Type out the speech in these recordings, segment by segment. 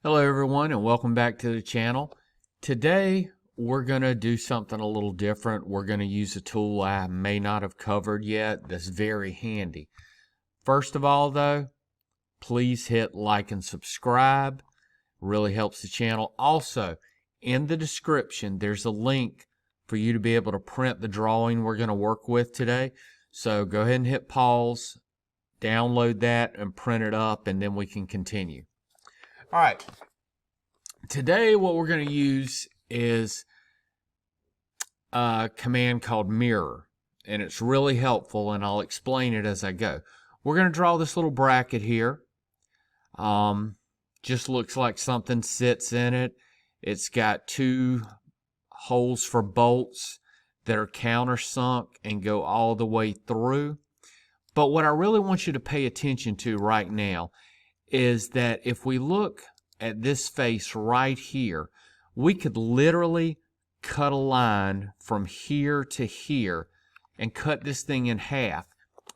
Hello everyone and welcome back to the channel. Today we're going to do something a little different. We're going to use a tool I may not have covered yet that's very handy. First of all though, please hit like and subscribe. Really helps the channel. Also, in the description there's a link for you to be able to print the drawing we're going to work with today. So go ahead and hit pause, download that and print it up, and then we can continue. All right, today what we're going to use is a command called mirror, and it's really helpful, and I'll explain it as I go. We're going to draw this little bracket here. Just looks like something sits in it. It's got two holes for bolts that are countersunk and go all the way through. But what I really want you to pay attention to right now is that if we look at this face right here, we could literally cut a line from here to here and cut this thing in half,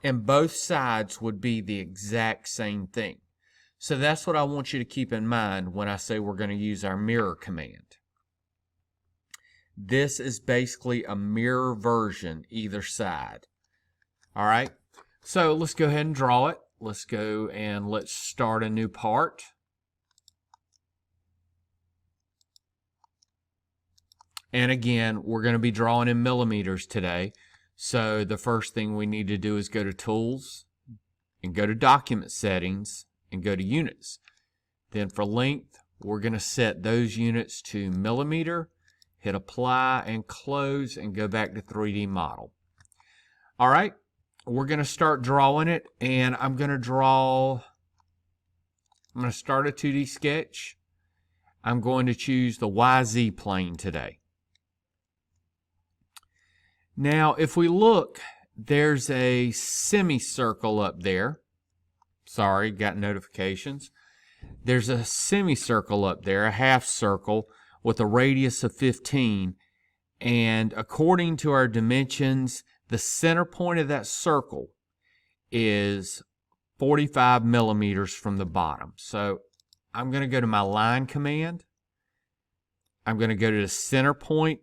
and both sides would be the exact same thing. So that's what I want you to keep in mind when I say we're going to use our mirror command. This is basically a mirror version either side. All right, so let's go ahead and draw it. Let's go and let's start a new part. And again, we're going to be drawing in millimeters today. So the first thing we need to do is go to Tools and go to Document Settings and go to Units. Then for length, we're going to set those units to millimeter, hit Apply and Close, and go back to 3D Model. All right. We're going to start drawing it, and I'm going to start a 2D sketch. I'm going to choose the YZ plane today. Now, if we look, there's a semicircle up there. Sorry, got notifications. There's a semicircle up there, a half circle with a radius of 15, and according to our dimensions, the center point of that circle is 45 millimeters from the bottom. So I'm going to go to my line command. I'm going to go to the center point.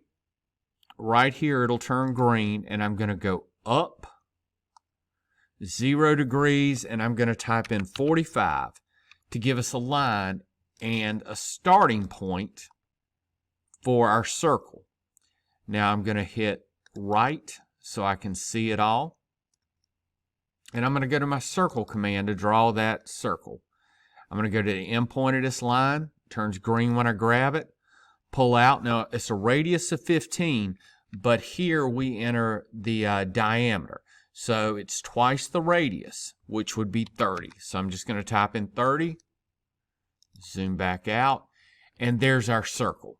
Right here, it'll turn green, and I'm going to go up 0 degrees, and I'm going to type in 45 to give us a line and a starting point for our circle. Now I'm going to hit right so I can see it all. And I'm going to go to my circle command to draw that circle. I'm going to go to the end point of this line. It turns green when I grab it. Pull out. Now, it's a radius of 15, but here we enter the diameter. So it's twice the radius, which would be 30. So I'm just going to type in 30. Zoom back out. And there's our circle.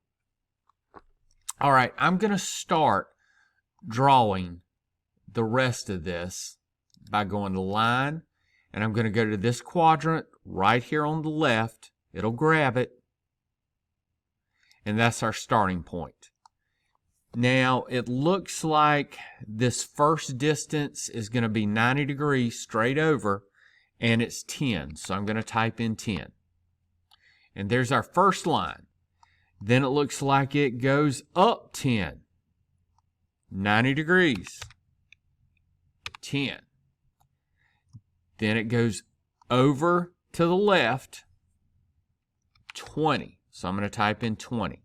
All right, I'm going to start drawing the rest of this by going to line, and I'm going to go to this quadrant right here on the left. It'll grab it, and that's our starting point. Now it looks like this first distance is going to be 90 degrees straight over, and it's 10, so I'm going to type in 10. And there's our first line. Then it looks like it goes up 10. 90 degrees, 10. Then it goes over to the left, 20. So I'm going to type in 20.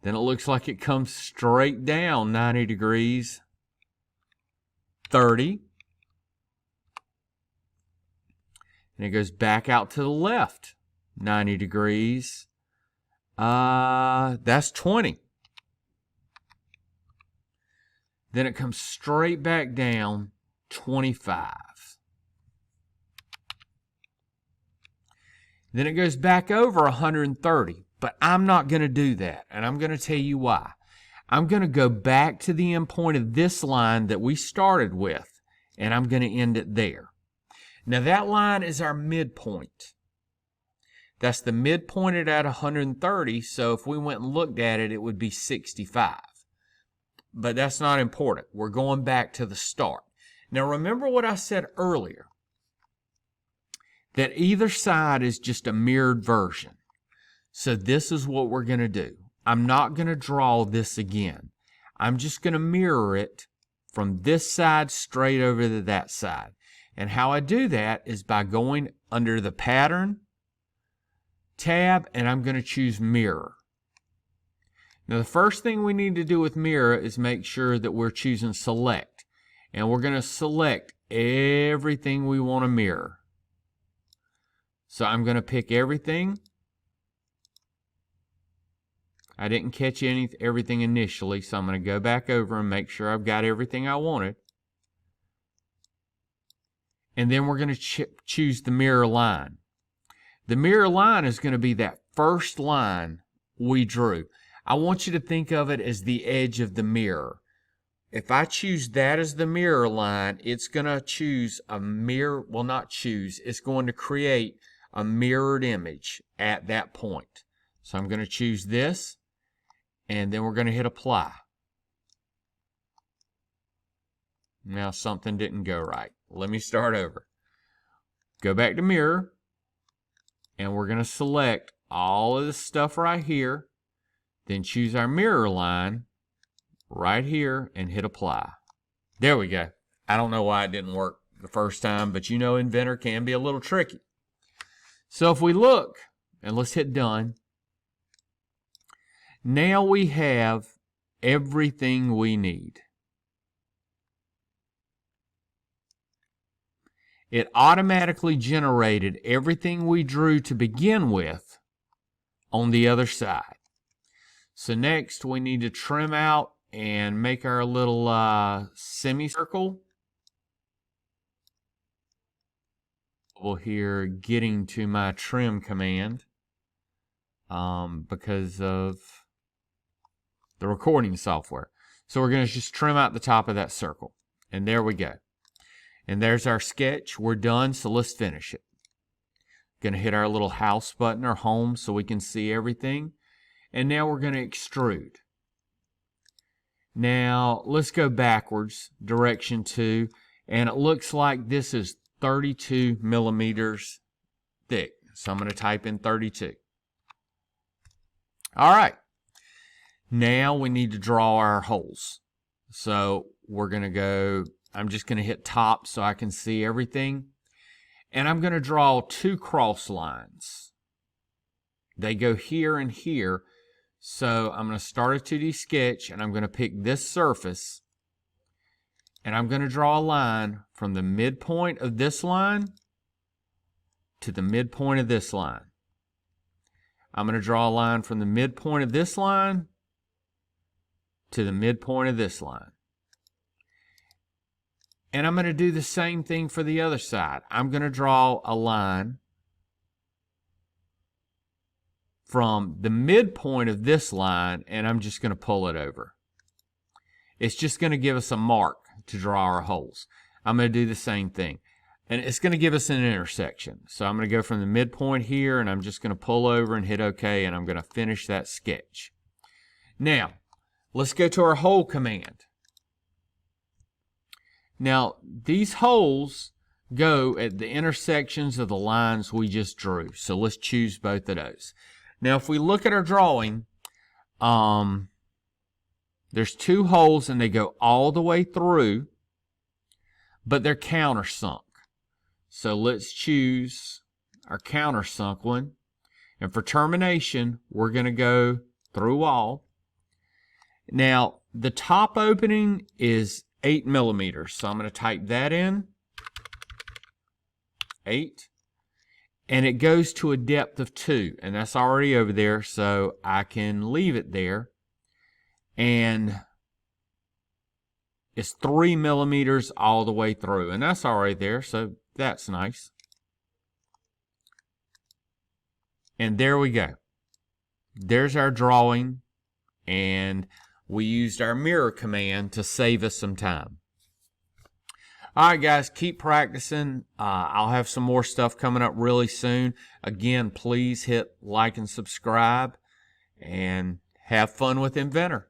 Then it looks like it comes straight down 90 degrees, 30. And it goes back out to the left, 90 degrees. That's 20. Then it comes straight back down 25. Then it goes back over 130. But I'm not going to do that, and I'm going to tell you why. I'm going to go back to the end point of this line that we started with, and I'm going to end it there. Now that line is our midpoint. That's the midpoint at 130, so if we went and looked at it, it would be 65. But that's not important. We're going back to the start. Now remember what I said earlier. that either side is just a mirrored version. So this is what we're going to do. I'm not going to draw this again. I'm just going to mirror it from this side straight over to that side. And how I do that is by going under the Pattern tab, and I'm going to choose Mirror. Now the first thing we need to do with Mirror is make sure that we're choosing Select. And we're going to select everything we want to mirror. So I'm going to pick everything. I didn't catch everything initially, so I'm going to go back over and make sure I've got everything I wanted. And then we're going to choose the mirror line. The mirror line is going to be that first line we drew. I want you to think of it as the edge of the mirror. If I choose that as the mirror line, it's going to choose a mirror, well, not choose, it's going to create a mirrored image at that point. So I'm going to choose this, and then we're going to hit Apply. Now something didn't go right. Let me start over. Go back to Mirror, and we're going to select all of this stuff right here, then choose our mirror line right here and hit Apply. There we go. I don't know why it didn't work the first time, but you know Inventor can be a little tricky. So if we look, and let's hit Done, now we have everything we need. It automatically generated everything we drew to begin with on the other side. So next we need to trim out and make our little semicircle. We'll here getting to my trim command because of the recording software. So we're going to just trim out the top of that circle. And there we go. And there's our sketch. We're done, so let's finish it. Going to hit our little house button or home so we can see everything. And now we're going to extrude. Now let's go backwards, direction 2, and it looks like this is 32 millimeters thick. So I'm going to type in 32. All right. Now we need to draw our holes. So we're going to go, I'm just going to hit top so I can see everything. And I'm going to draw 2 cross lines. They go here and here. So I'm going to start a 2D sketch, and I'm going to pick this surface, and I'm going to draw a line from the midpoint of this line to the midpoint of this line. I'm going to draw a line from the midpoint of this line to the midpoint of this line. And I'm going to do the same thing for the other side. I'm going to draw a line from the midpoint of this line, and I'm just going to pull it over. It's just going to give us a mark to draw our holes. I'm going to do the same thing. And it's going to give us an intersection. So I'm going to go from the midpoint here, and I'm just going to pull over and hit OK, and I'm going to finish that sketch. Now, let's go to our hole command. Now, these holes go at the intersections of the lines we just drew. So let's choose both of those. Now, if we look at our drawing, there's 2 holes and they go all the way through, but they're countersunk. So let's choose our countersunk one. And for termination, we're going to go through all. Now, the top opening is 8 millimeters. So I'm going to type that in. 8. And it goes to a depth of 2, and that's already over there, so I can leave it there. And it's 3 millimeters all the way through, and that's already there, so that's nice. And there we go. There's our drawing, and we used our mirror command to save us some time. All right, guys, keep practicing. I'll have some more stuff coming up really soon. Again, please hit like and subscribe, and have fun with Inventor.